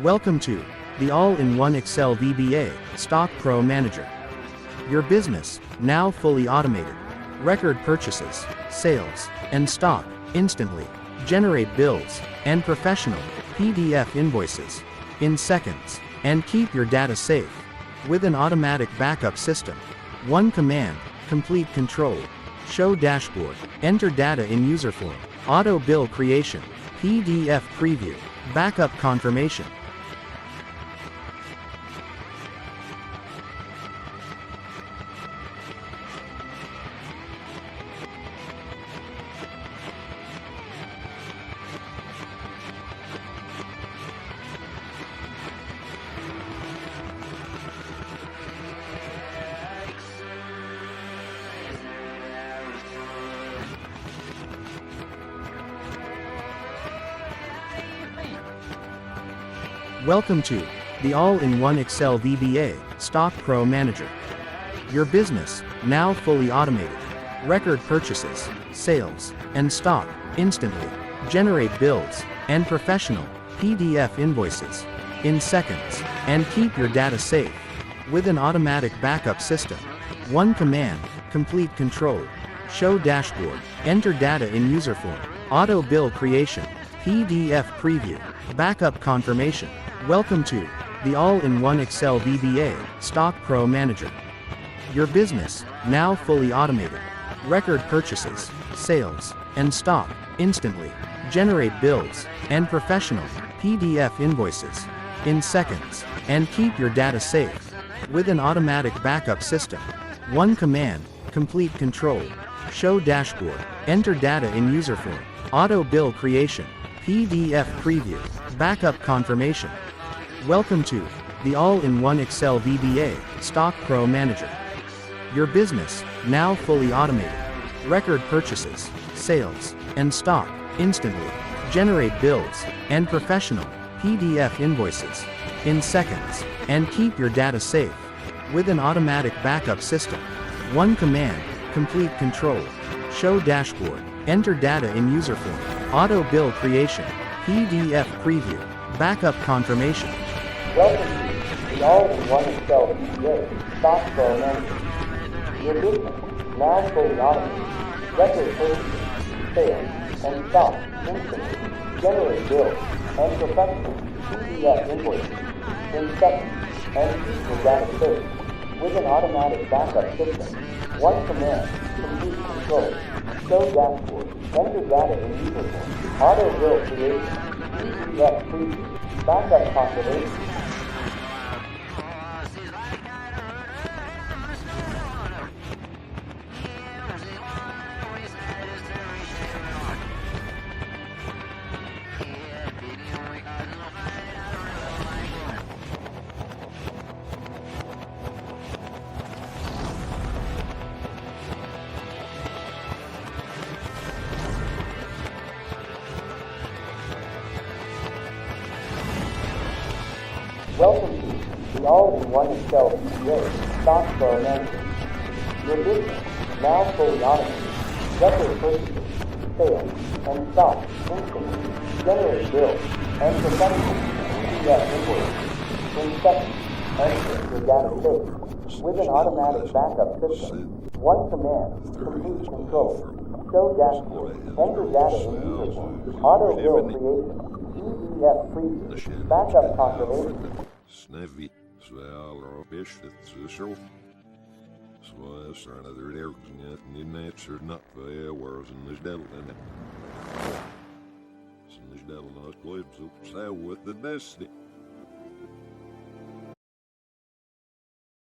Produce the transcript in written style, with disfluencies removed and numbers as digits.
Welcome to the all-in-one Excel VBA, StockPro Manager. Your business, now fully automated. Record purchases, sales, and stock, instantly. Generate bills, and professional, PDF invoices, in seconds. And keep your data safe, with an automatic backup system. One command, complete control. Show dashboard, enter data in UserForm. Auto bill creation, PDF preview, backup confirmation. Welcome to the all-in-one Excel VBA, StockPro Manager. Your business, now fully automated. Record purchases, sales, and stock, instantly. Generate bills, and professional, PDF invoices, in seconds. And keep your data safe, with an automatic backup system. One command, complete control. Show dashboard, enter data in UserForm. Auto bill creation, PDF preview, backup confirmation. Welcome to the all-in-one Excel VBA, StockPro Manager. Your business, now fully automated. Record purchases, sales, and stock, instantly. Generate bills, and professional, PDF invoices, in seconds. And keep your data safe, with an automatic backup system. One command, complete control. Show dashboard, enter data in UserForm. Auto bill creation, PDF preview, backup confirmation. Welcome to the all-in-one Excel VBA, StockPro Manager. Your business, now fully automated. Record purchases, sales, and stock, instantly. Generate bills, and professional, PDF invoices, in seconds. And keep your data safe, with an automatic backup system. One command, complete control. Show dashboard, enter data in UserForm. Auto bill creation, PDF preview, backup confirmation. Welcome to the all-in-one Excel VBA, StockPro Manager. Your business, now fully automated. Record purchases, sales, and stock, instantly. Generate bills, and professional, PDF invoices, in seconds. And keep your data safe, with an automatic backup system. One command, complete control. Show dashboard, enter data in UserForm. Auto bill creation, PDF preview, backup confirmation. Welcome to the all-in-one Excel VBA, StockPro Manager. Your business, now fully automated. Record purchases, sales, and stock, instantly. Generate bills, and professional, PDF invoices, in seconds. And keep your data safe, with an automatic backup system. One command, complete control. Show dashboard, enter data in UserForm. Auto bill creation, PDF preview, backup confirmation. Snävi, Sval, Bishop, Social. Sval, Sarnather, Ergnet, Ninatcher, not the hours in this devil in it. Sin this devil not played so with the best.